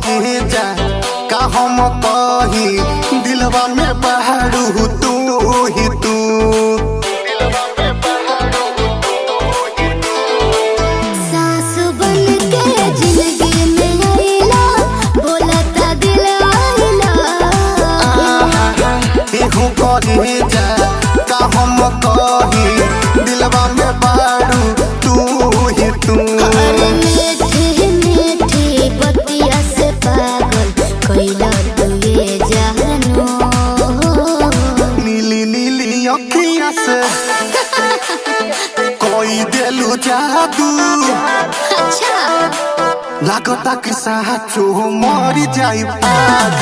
करे जा का हम कही दिलवा में बहरू तू ही तू। सास बन के जिंदगी में आइला बोलता दिल आइला। एहू करे जा का हम कही दिलवा में बहरू तू ही तू। अरे मीठी मीठी बतिया से पागल कइला तू ये जानू। नीली नीली अखियाँ से कोई दिलु जादू। अच्छा लागता कि साचो मर जाई आज।